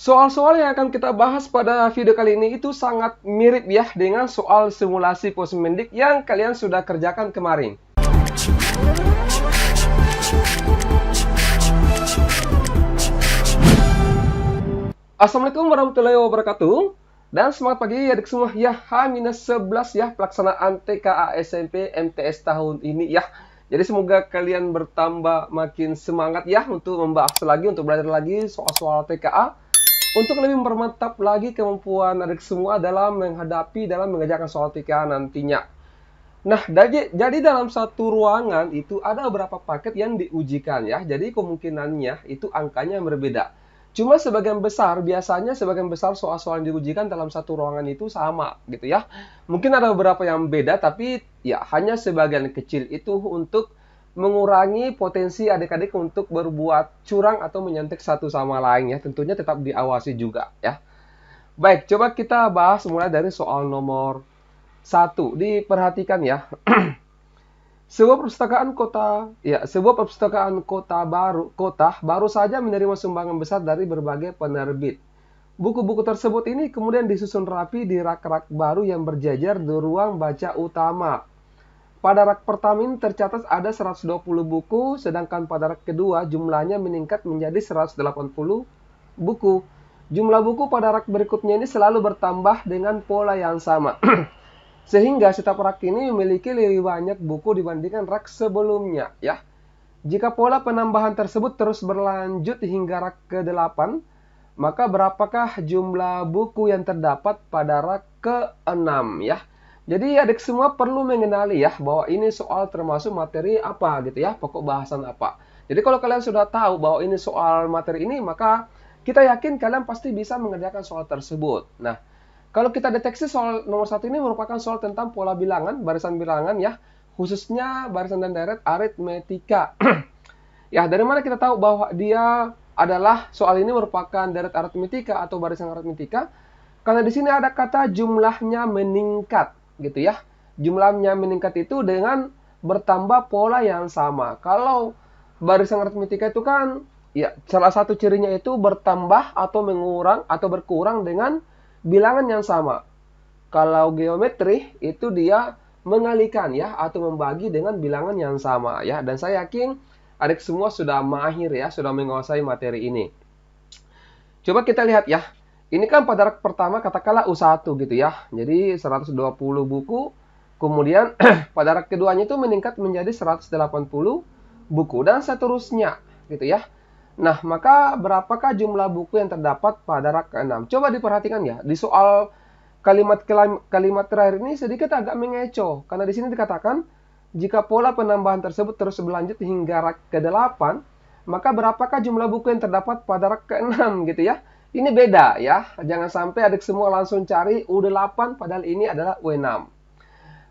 Soal-soal yang akan kita bahas pada video kali ini itu sangat mirip ya dengan soal simulasi posmendik yang kalian sudah kerjakan kemarin. Assalamualaikum warahmatullahi wabarakatuh. Dan semangat pagi adik semua ya, H-11 ya pelaksanaan TKA SMP MTS tahun ini ya. Jadi semoga kalian bertambah makin semangat ya untuk membahas lagi, untuk belajar lagi soal-soal TKA. Untuk lebih mempermantap lagi kemampuan adik semua dalam mengerjakan soal TKA nantinya. Nah, jadi dalam satu ruangan itu ada beberapa paket yang diujikan ya. Jadi kemungkinannya itu angkanya yang berbeda. Cuma biasanya sebagian besar soal-soal yang diujikan dalam satu ruangan itu sama gitu ya. Mungkin ada beberapa yang beda, tapi ya hanya sebagian kecil itu untuk mengurangi potensi adik-adik untuk berbuat curang atau menyantik satu sama lain ya. Tentunya tetap diawasi juga ya. Baik, coba kita bahas mulai dari soal nomor 1. Diperhatikan ya. Sebuah perpustakaan kota baru saja menerima sumbangan besar dari berbagai penerbit. Buku-buku tersebut ini kemudian disusun rapi di rak-rak baru yang berjajar di ruang baca utama. Pada rak pertama ini tercatat ada 120 buku, sedangkan pada rak kedua jumlahnya meningkat menjadi 180 buku. Jumlah buku pada rak berikutnya ini selalu bertambah dengan pola yang sama. Sehingga setiap rak ini memiliki lebih banyak buku dibandingkan rak sebelumnya ya. Jika pola penambahan tersebut terus berlanjut hingga rak ke-8, maka berapakah jumlah buku yang terdapat pada rak ke-6 ya. Jadi adik semua perlu mengenali ya bahwa ini soal termasuk materi apa gitu ya, pokok bahasan apa. Jadi kalau kalian sudah tahu bahwa ini soal materi ini, maka kita yakin kalian pasti bisa mengerjakan soal tersebut. Nah, kalau kita deteksi soal nomor 1 ini merupakan soal tentang pola bilangan, barisan bilangan ya, khususnya barisan dan deret aritmetika. Ya, dari mana kita tahu bahwa dia adalah soal ini merupakan deret aritmetika atau barisan aritmetika? Karena di sini ada kata jumlahnya meningkat, gitu ya. Jumlahnya meningkat itu dengan bertambah pola yang sama. Kalau barisan aritmetika itu kan, ya salah satu cirinya itu bertambah atau mengurang atau berkurang dengan bilangan yang sama. Kalau geometri itu dia mengalikan ya atau membagi dengan bilangan yang sama ya. Dan saya yakin adik semua sudah mahir ya, sudah menguasai materi ini. Coba kita lihat ya. Ini kan pada rak pertama katakanlah U1 gitu ya. Jadi 120 buku. Kemudian pada rak keduanya itu meningkat menjadi 180 buku dan seterusnya gitu ya. Nah, maka berapakah jumlah buku yang terdapat pada rak ke-6? Coba diperhatikan ya. Di soal kalimat terakhir ini sedikit agak mengecoh. Karena di sini dikatakan, jika pola penambahan tersebut terus berlanjut hingga rak ke-8, maka berapakah jumlah buku yang terdapat pada rak ke-6 gitu ya. Ini beda ya. Jangan sampai adik semua langsung cari U8 padahal ini adalah U6.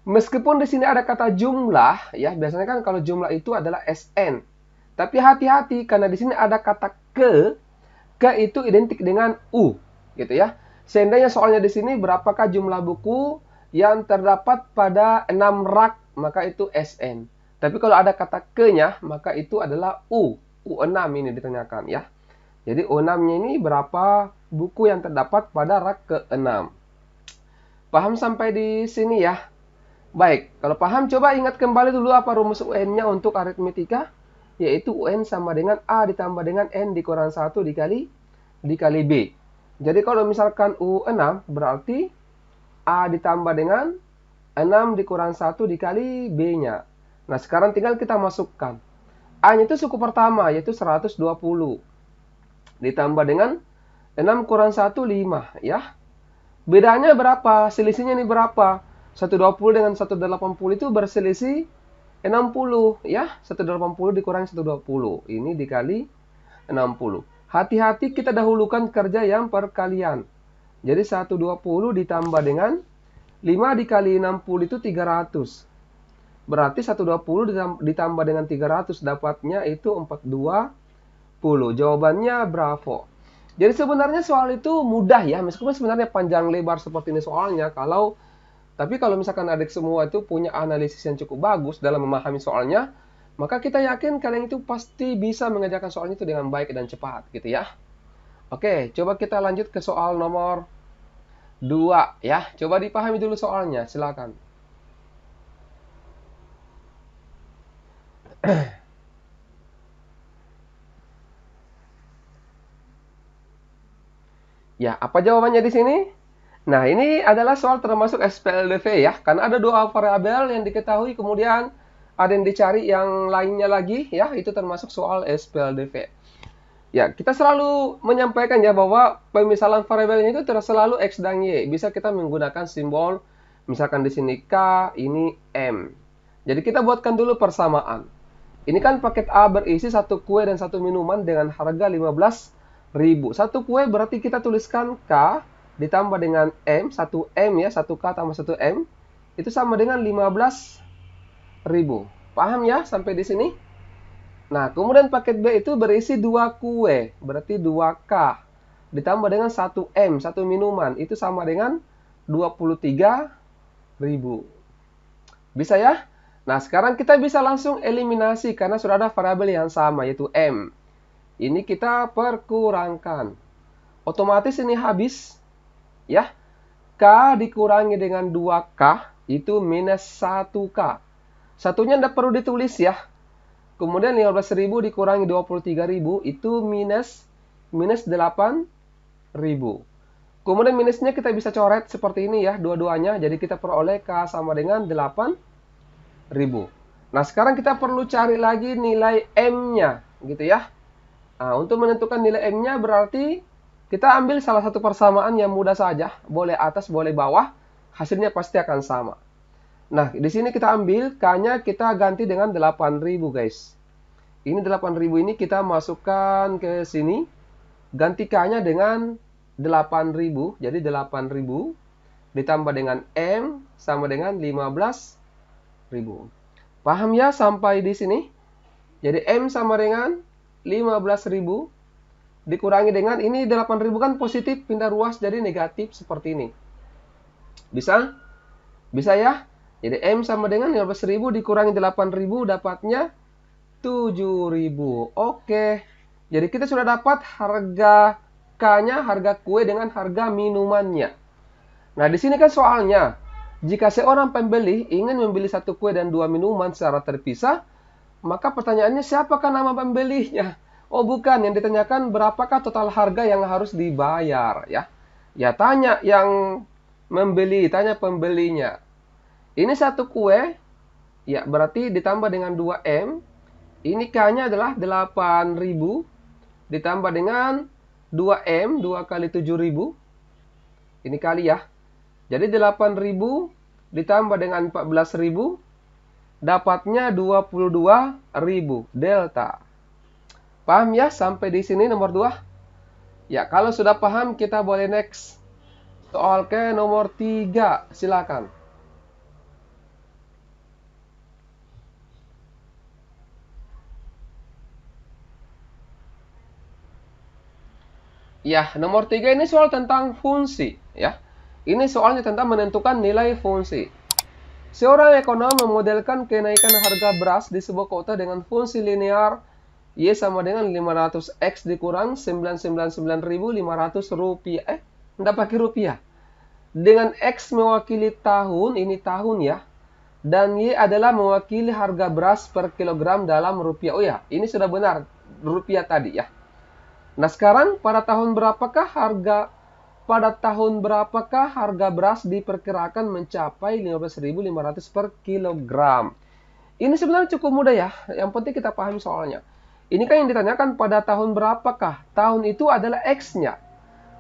Meskipun di sini ada kata jumlah ya, biasanya kan kalau jumlah itu adalah SN. Tapi hati-hati karena di sini ada kata ke itu identik dengan U, gitu ya. Seandainya soalnya di sini berapakah jumlah buku yang terdapat pada 6 rak, maka itu SN. Tapi kalau ada kata ke-nya, maka itu adalah U6 ini ditanyakan ya. Jadi U6-nya ini berapa buku yang terdapat pada rak ke-6. Paham sampai di sini ya? Baik, kalau paham coba ingat kembali dulu apa rumus UN-nya untuk aritmetika. Yaitu UN sama dengan A ditambah dengan N dikurang 1 dikali B. Jadi kalau misalkan U6 berarti A ditambah dengan 6 dikurang 1 dikali B-nya. Nah, sekarang tinggal kita masukkan. A-nya itu suku pertama yaitu 120. Ditambah dengan 6 kurang 1, 5 ya. Bedanya berapa? Selisihnya ini berapa? 120 dengan 180 itu berselisih 60 ya, 180 dikurangi 120. Ini dikali 60. Hati-hati kita dahulukan kerja yang perkalian. Jadi 120 ditambah dengan 5 dikali 60 itu 300. Berarti 120 ditambah dengan 300 dapatnya itu 420. Jawabannya bravo. Jadi sebenarnya soal itu mudah ya, meskipun sebenarnya panjang lebar seperti ini soalnya. Tapi kalau misalkan adik semua itu punya analisis yang cukup bagus dalam memahami soalnya, maka kita yakin kalian itu pasti bisa mengerjakan soalnya itu dengan baik dan cepat gitu ya. Oke, coba kita lanjut ke soal nomor 2 ya. Coba dipahami dulu soalnya, silakan. Ya, apa jawabannya di sini? Nah, ini adalah soal termasuk SPLDV ya, karena ada dua variabel yang diketahui, kemudian ada yang dicari yang lainnya lagi ya, itu termasuk soal SPLDV. Ya, kita selalu menyampaikan ya bahwa pemisalan variabelnya itu tidak selalu X dan Y. Bisa kita menggunakan simbol, misalkan di sini K, ini M. Jadi kita buatkan dulu persamaan. Ini kan paket A berisi satu kue dan satu minuman dengan harga 15.000. Satu kue berarti kita tuliskan K ditambah dengan M, 1M ya, 1K tambah 1M, itu sama dengan 15.000. Paham ya sampai di sini? Nah, kemudian paket B itu berisi dua kue, berarti 2K ditambah dengan 1M, satu minuman, itu sama dengan 23.000. Bisa ya? Nah, sekarang kita bisa langsung eliminasi karena sudah ada variabel yang sama, yaitu M. Ini kita perkurangkan. Otomatis ini habis, ya. K dikurangi dengan 2K, itu minus 1K. Satunya tidak perlu ditulis ya. Kemudian 15.000 dikurangi 23.000, itu minus 8.000. Kemudian minusnya kita bisa coret seperti ini ya, dua-duanya. Jadi kita peroleh K sama dengan 8.000. Nah, sekarang kita perlu cari lagi nilai M-nya, gitu ya. Nah, untuk menentukan nilai M-nya berarti kita ambil salah satu persamaan yang mudah saja. Boleh atas, boleh bawah. Hasilnya pasti akan sama. Nah, di sini kita ambil K-nya kita ganti dengan 8.000, guys. Ini 8.000 ini kita masukkan ke sini. Ganti K-nya dengan 8.000. Jadi 8.000 ditambah dengan M sama dengan 15.000. Paham ya sampai di sini? Jadi M sama dengan 15.000 dikurangi dengan ini 8.000 kan positif, pindah ruas jadi negatif seperti ini. Bisa? Bisa ya? Jadi M sama dengan 15.000 dikurangi 8.000 dapatnya 7.000. Oke. Jadi kita sudah dapat harga K-nya, harga kue dengan harga minumannya. Nah, di sini kan soalnya, jika seorang pembeli ingin membeli satu kue dan dua minuman secara terpisah, maka pertanyaannya siapakah nama pembelinya? Oh bukan, yang ditanyakan berapakah total harga yang harus dibayar ya. Ya tanya yang membeli, tanya pembelinya. Ini satu kue, ya berarti ditambah dengan 2M. Ini K-nya adalah 8.000 ditambah dengan 2M, 2 kali 7.000. Ini kali ya. Jadi 8.000 ditambah dengan 14.000 dapatnya 22.000 delta. Paham ya sampai di sini nomor 2? Ya, kalau sudah paham kita boleh next. Soal ke nomor 3, silakan. Ya, nomor 3 ini soal tentang fungsi ya. Ini soalnya tentang menentukan nilai fungsi. Seorang ekonom memodelkan kenaikan harga beras di sebuah kota dengan fungsi linear Y sama dengan 500X dikurang 999.500 rupiah. Tidak pakai rupiah. Dengan X mewakili tahun, ini tahun ya. Dan Y adalah mewakili harga beras per kilogram dalam rupiah. Oh ya, ini sudah benar. Rupiah tadi ya. Nah sekarang pada tahun berapakah harga beras diperkirakan mencapai 15.500 per kilogram? Ini sebenarnya cukup mudah ya. Yang penting kita pahami soalnya. Ini kan yang ditanyakan pada tahun berapakah? Tahun itu adalah X-nya.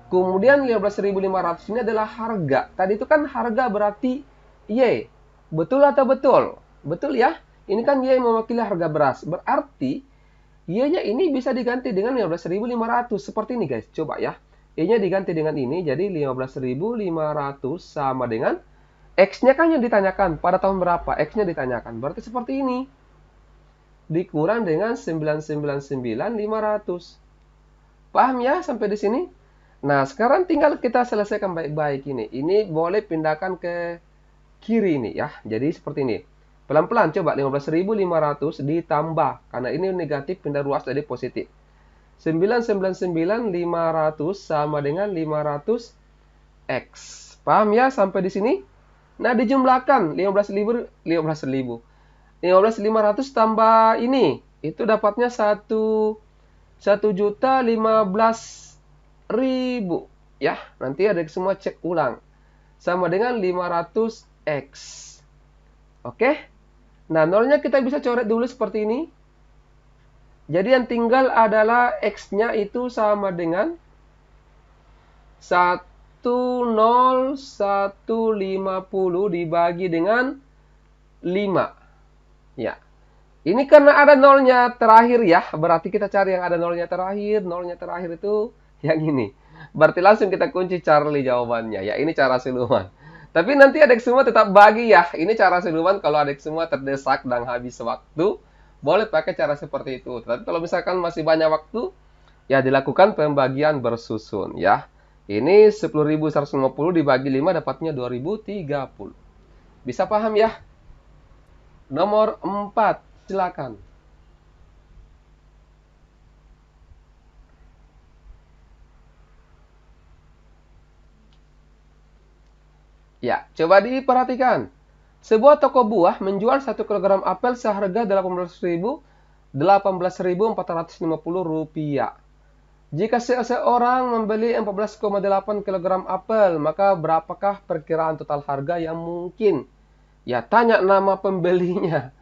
Kemudian 15.500 ini adalah harga. Tadi itu kan harga berarti Y. Betul atau betul? Betul ya. Ini kan Y mewakili harga beras. Berarti Y-nya ini bisa diganti dengan 15.500. Seperti ini guys. Coba ya. Y-nya diganti dengan ini. Jadi 15.500 sama dengan X-nya kan yang ditanyakan. Pada tahun berapa? X-nya ditanyakan. Berarti seperti ini. Dikurang dengan 999.500. Paham ya sampai di sini? Nah, sekarang tinggal kita selesaikan baik-baik ini. Ini boleh pindahkan ke kiri ini ya. Jadi seperti ini. Pelan-pelan coba 15.500 ditambah. Karena ini negatif pindah ruas jadi positif. 999.500 sama dengan 500X. Paham ya sampai di sini? Nah, dijumlahkan 15.500 tambah ini. Itu dapatnya 1.015.000 ya. Nanti ada semua cek ulang. Sama dengan 500X. Oke? Nah, nolnya kita bisa coret dulu seperti ini. Jadi yang tinggal adalah X-nya itu sama dengan 10150 dibagi dengan 5. Ya. Ini karena ada nolnya terakhir ya. Berarti kita cari yang ada nolnya terakhir. Nolnya terakhir itu yang ini. Berarti langsung kita kunci Charlie jawabannya. Ya, ini cara siluman. Tapi nanti adik semua tetap bagi ya. Ini cara siluman kalau adik semua terdesak dan habis waktu. Boleh pakai cara seperti itu. Tapi kalau misalkan masih banyak waktu, ya dilakukan pembagian bersusun ya. Ini 10.150 dibagi 5 dapatnya 2030. Bisa paham ya? Nomor 4, silakan. Ya, coba diperhatikan. Sebuah toko buah menjual 1 kg apel seharga Rp18.450. Jika seseorang membeli 14,8 kg apel, maka berapakah perkiraan total harga yang mungkin? Ya, tanya nama pembelinya.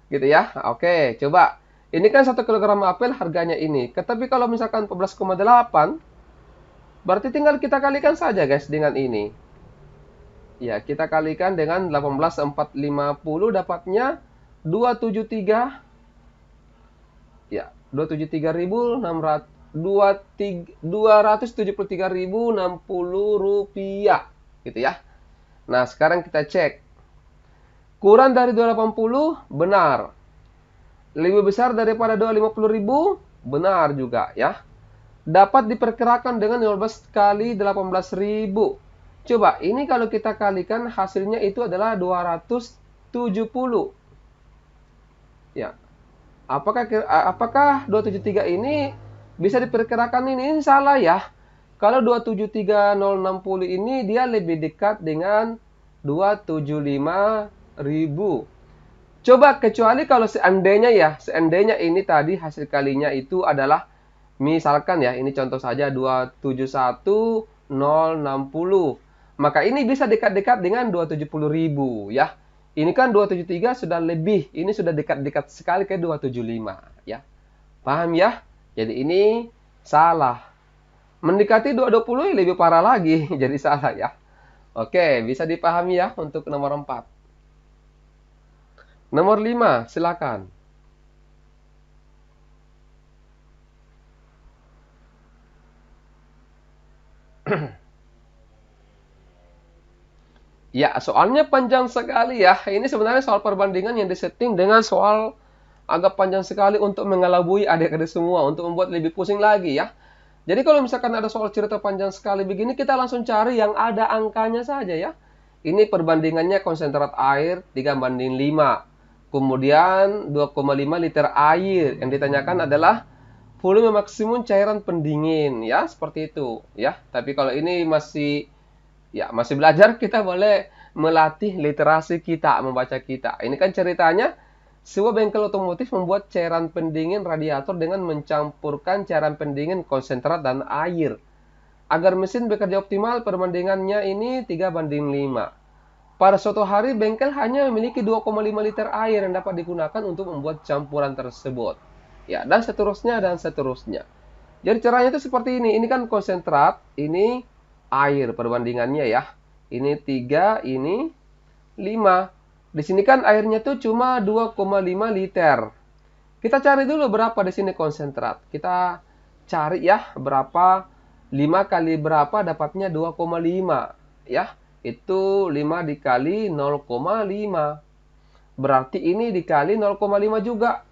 Gitu ya. Oke, coba. Ini kan 1 kg apel harganya ini. Tetapi kalau misalkan 14,8, berarti tinggal kita kalikan saja guys dengan ini. Ya, kita kalikan dengan 18.450 dapatnya 273. Ya, 273.600 273.060 rupiah gitu ya. Nah, sekarang kita cek. Kurang dari 280 benar. Lebih besar daripada 250.000 benar juga ya. Dapat diperkirakan dengan 15 kali 18.000. Coba, ini kalau kita kalikan hasilnya itu adalah 270. Ya. Apakah 273 ini bisa diperkirakan ini salah ya? Kalau 273.060 ini dia lebih dekat dengan 275.000. Coba kecuali kalau seandainya ini tadi hasil kalinya itu adalah misalkan ya, ini contoh saja 271.060. Maka ini bisa dekat-dekat dengan 270.000 ya. Ini kan 273 sudah lebih, ini sudah dekat-dekat sekali ke 275 ya. Paham ya? Jadi ini salah. Mendekati 220 lebih parah lagi, jadi salah ya. Oke, bisa dipahami ya untuk nomor 4. Nomor 5, silakan. Ya, soalnya panjang sekali ya. Ini sebenarnya soal perbandingan yang disetting dengan soal agak panjang sekali untuk mengelabui adik-adik semua, untuk membuat lebih pusing lagi ya. Jadi kalau misalkan ada soal cerita panjang sekali begini, kita langsung cari yang ada angkanya saja ya. Ini perbandingannya konsentrat air 3:5. Kemudian 2,5 liter air. Yang ditanyakan adalah volume maksimum cairan pendingin ya, seperti itu ya. Tapi kalau ini masih belajar, kita boleh melatih literasi kita, membaca kita. Ini kan ceritanya sebuah bengkel otomotif membuat cairan pendingin radiator dengan mencampurkan cairan pendingin konsentrat dan air. Agar mesin bekerja optimal, perbandingannya ini 3:5. Pada suatu hari, bengkel hanya memiliki 2,5 liter air yang dapat digunakan untuk membuat campuran tersebut. Ya, dan seterusnya, dan seterusnya. Jadi caranya itu seperti ini. Ini kan konsentrat, ini air perbandingannya ya. Ini 3, ini 5. Di sini kan airnya tuh cuma 2,5 liter. Kita cari dulu berapa di sini konsentrat. Kita cari ya berapa, 5 kali berapa dapatnya 2,5 ya. Itu 5 dikali 0,5. Berarti ini dikali 0,5 juga.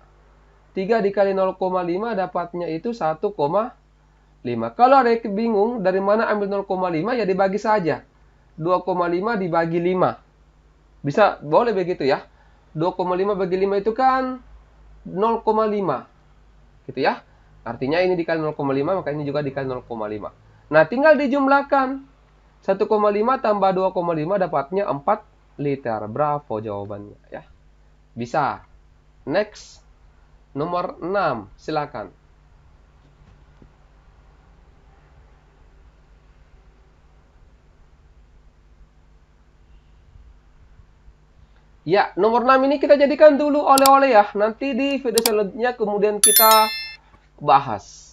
3 dikali 0,5 dapatnya itu 1,5. Kalau ada yang bingung dari mana ambil 0,5 ya dibagi saja. 2,5 dibagi 5. Bisa, boleh begitu ya. 2,5 bagi 5 itu kan 0,5. Gitu ya. Artinya ini dikali 0,5, maka ini juga dikali 0,5. Nah, tinggal dijumlahkan. 1,5 tambah 2,5 dapatnya 4 liter. Bravo jawabannya ya. Bisa. Next. Nomor 6, silakan. Ya, nomor 6 ini kita jadikan dulu oleh-oleh ya. Nanti di video selanjutnya kemudian kita bahas.